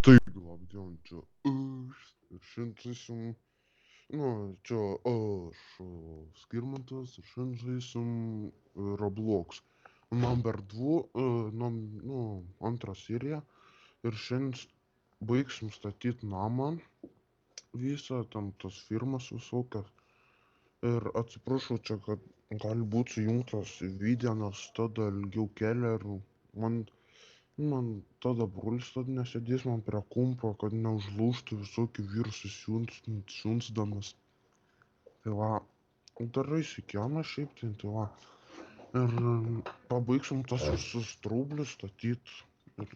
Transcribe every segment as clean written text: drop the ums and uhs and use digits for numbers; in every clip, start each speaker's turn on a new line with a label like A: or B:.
A: Taigi, labdien, čia aš. Ir šiandien žaisim, čia aš, Skirmantas, ir šiandien žaisim Roblox. Number 2, antrą seriją. Ir šiandien baigsim statyti namą. Visą, ten tos firmas visokios. Ir atsiprašau čia, kad gali būti sujungtas video, nes tada ilgiau kelia ir man tada brolis tada nesėdės man prie kompo, kad neužlūžtų visokių virusų siuntsdamas. Tai va, darai sikieną šiaip tai va. Ir pabaigsim tas visus traublius statyt. Ir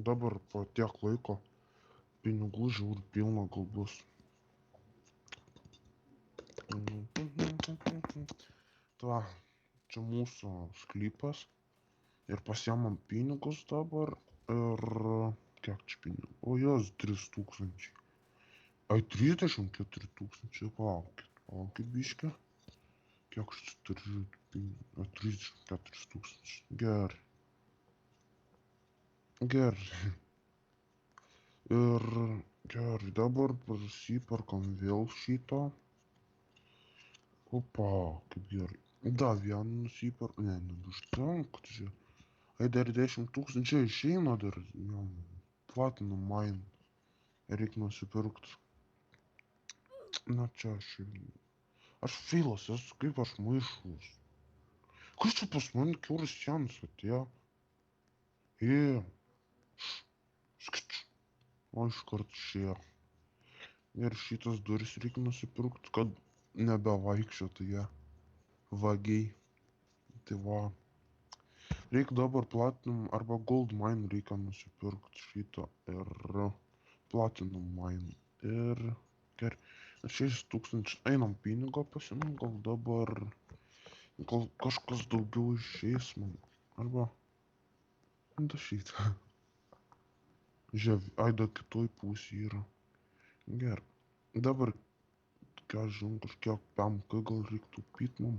A: dabar po tiek laiko pinigų žiūri pilna gal bus. Tai va, čia mūsų sklypas. Ir pasiemam pinigus dabar. Ir kiek čia pinigų? O jos 3000. Ai 34 tūkstančiai, palaukit biškį. Kiek aš čia turiu pinigų? 34 tūkstančiai. Gerai. Ir gerai, dabar prasiperkam vėl šitą. Opa, kaip gerai. Da, vieną nusiperkam. Ne, neužtenka čia. Ai, dar 10 tūkstančių išeina dar. Platinum main. Reikia nusipirkt. Na čia aš feilas esu, kaip aš maišus. Kas čia pas mane kiauras sienas atėjo? Skč. O iškart šie. Ir šitas duris reikia nusipirkt, kad nebevaikščiotų jie vagiai. Tai va. Reikia dabar platinum arba gold mine reikia nusipirkt šitą ir platinum mine. Ir gerai. 6000 einam pinigo pasimam, gal dabar gal kažkas daugiau išeis man. Arba da šitą. Žiūrėk, ai da kitoj pusėj yra. Gerai. Dabar, ką žinau, kažkiek PMK gal reiktų taupyt mum.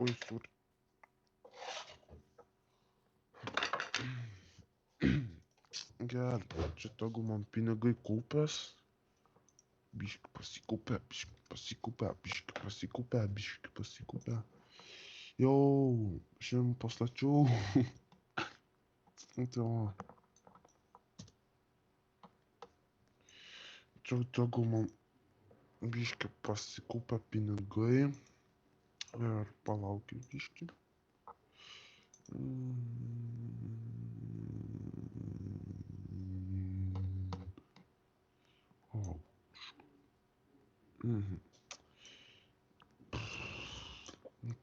A: Oi, sorry. Gerai, čia tegu man pinigai kaupės. Biški pasikupę. Jau, šiandien pastačiau. Tai va. Čia tegu man biški pasikupę pinigai. Ir palaukit biški.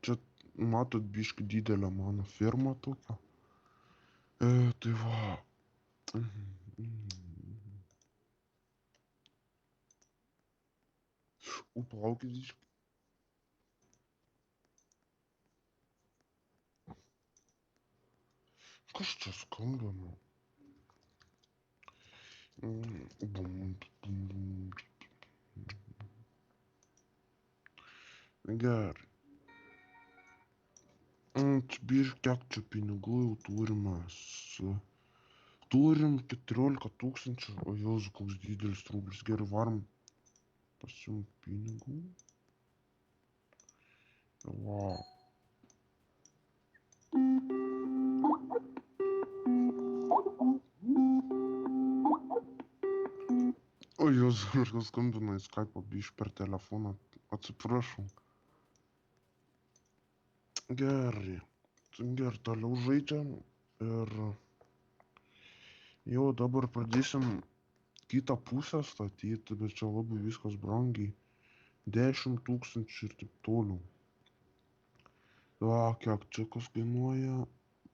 A: Čia matot biški didelę mano firmą tokią. Tai va. Palaukit biški. Kas čia skambina? Gerai. Biški, kiek čia pinigų jau turime? Turim 14 tūkstančių, o jos koks didelis rublis. Gerai, varom pasiimt pinigų. Va. O jos kažkas skambina į Skype'ą biški per telefoną. Atsiprašau. Gerai. Gerai, toliau žaidžiam. Ir jau dabar pradėsim kitą pusę statyti, bet čia labai viskas brangiai. 10 tūkstančių ir taip toliau. Va, kiek čia kas kainuoja?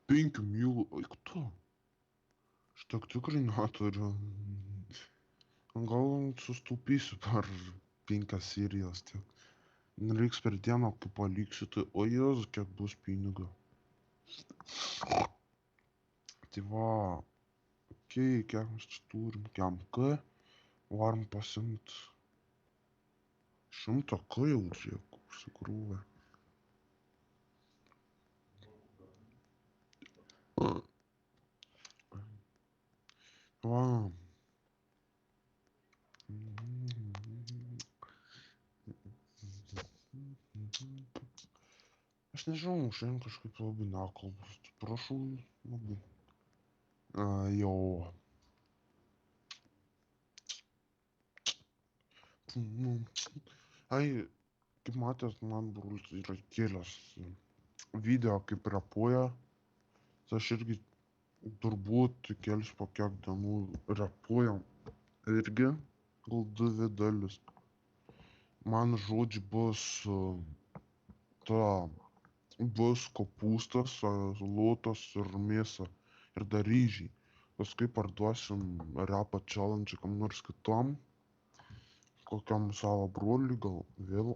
A: 5 milų. Oi, tu? Šitiek tikrai neturiu. Gal sustaupysiu per 5 serijas tiek. Reiks per dieną, kai paliksiu, tai o Jėzus, kiek bus pinigų. Tai va, okei, kiek mes čia turim, KMK, varom pasimt 100 K jau, žiūrėk, užsikrūvę. Va. Aš nežinau, šiandien kažkaip labai nekalbus. Prašau labai. Jo. Ai, kaip matęs, man brolis yra kėlęs video, kaip repuoja. Tai aš irgi turbūt kelius po kiek dienų repuojam. Irgi gal 2 dalis. Man žodžiai bus bus kopūstas, salotos ir mėsa ir dar ryžiai. Paskui parduosim repą challenge kam nors kitam, kokiam savo broliui gal vėl,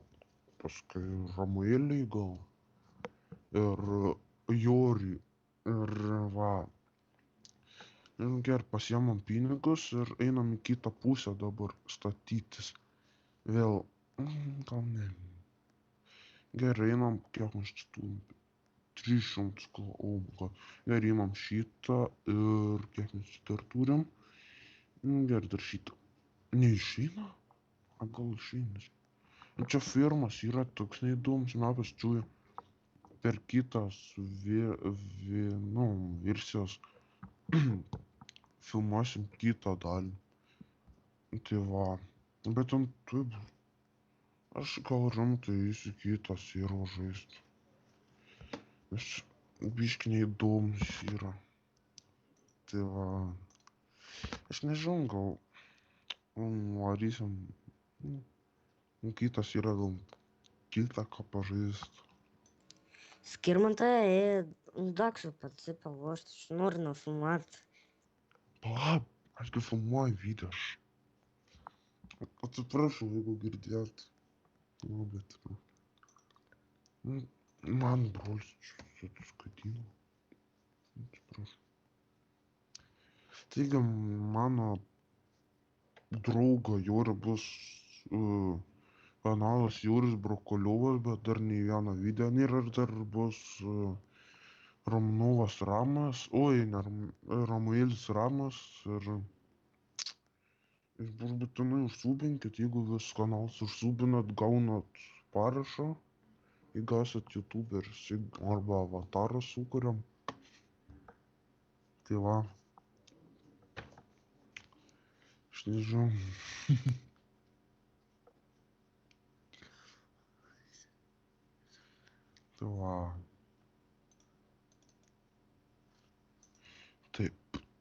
A: paskui Ramueliui gal ir Joriui ir va. Ir gerai, pasiemam pinigus ir einam į kitą pusę dabar statytis. Vėl, gal ne. Gerai, einam, kiek mes čia turim? 300 gal. Gerai, imam šitą ir kiek mes čia dar turim? Gerai, dar šitą. Neišeina? A gal išeina? Čia firmas yra toks neįdomus metas, čiūju. Per kitas versijos filmuosim kitą dalį. Tai va. Bet ten taip. Aš gal rimtai eisiu kitą servą žaist. Nes biški neįdomus yra. Tai va. Aš nežinau, gal varysim. Kitas yra gal kitą ką pažaist.
B: Skirmantą, Daksu подсыпал, вот шнур на фумат.
A: Palauk, aš gi filmuoju video. Atsiprašau, jeigu girdėjot. Labai atsiprašau. Man brolis suskatino. Atsiprašau. Taigi, mano draugo Jūri bus kanalas Jūris Brokoliovas, bet dar nei vieno video nėra ir dar bus Romanovas Ramas, Ramuelis Ramas ir jūs būtinai užsubinkit, jeigu vis kanalas užsubinat, gaunat parašą, jeigu esat youtuberis arba avatarą sukuriam. Tai va. Aš nežinau. Tai va.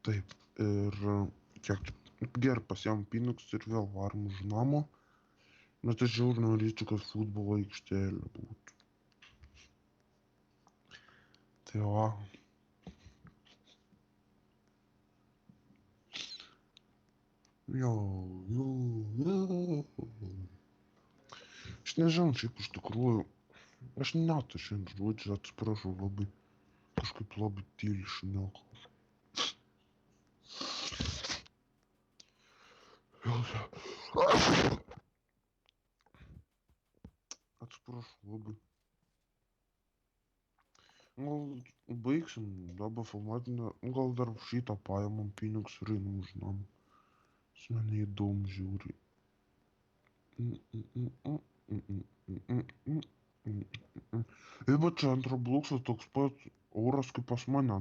A: Taip. Ir kiek gerai pasiėmėm pinigus ir vėl varom už namo. Bet aš žiauriai norėčiau, kad futbolo aikštelė būtų. Tai va. Jo. Aš nežinau, šiaip iš tikrųjų. Aš net šiandien žodžiu, atsiprašau labai. Kažkaip labai tyliai šnekau. Atsiprašau labai. Gal baigsim dabar filmuotinę, gal dar šitą paėmam pinigus ir einam už namą. Su mane įdomu žiūri. Ir va čia ant Roblox'o toks pat oras kaip pas mane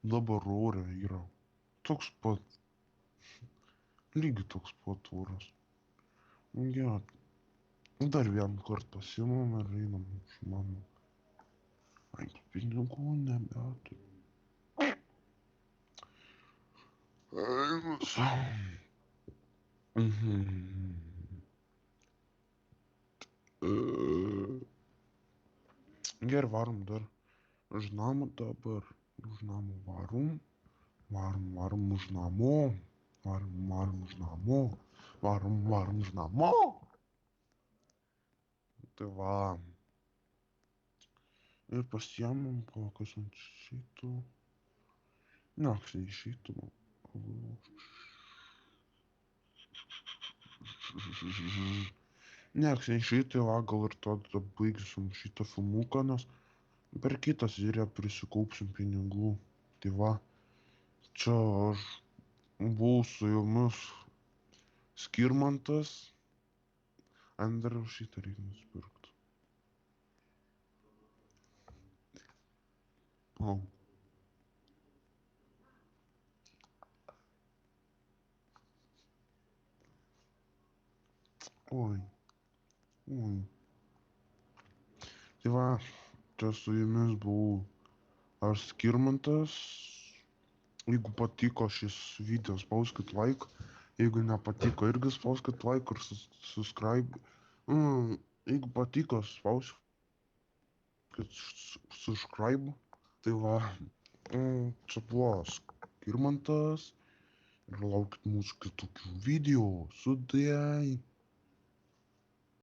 A: dabar ore yra. Toks pat. Lygiai toks pat oras. Gerai. Dar vieną kartą pasiimam ir einam už namą. Ai, pinigų nebeturiu. Gerai, varom dar už namą dabar. Už namą varom. Varom už namo. Varom už namo. Varom už namo. Tai va. Ir pasiėmam kas ant šito. Ne, kas ne šito. Ne, kas ne šito, va, gal ir tada baigsim šitą filmuką, nes per kitą seriją prisikaupsim pinigų. Tai va, čia aš Buvau su jumis Skirmantas. Andriau šitą reikia nusipirkt. O. Oi. Oi. Tai va, čia su jumis buvau aš Skirmantas. Jeigu patiko šis video, spauskit like. Jeigu nepatiko, irgi spauskit like ir subscribe. Jeigu patiko, spauskit subscribe. Tai va, čia buvo Skirmantas. Ir laukit mūsų kitokių video. Sudie.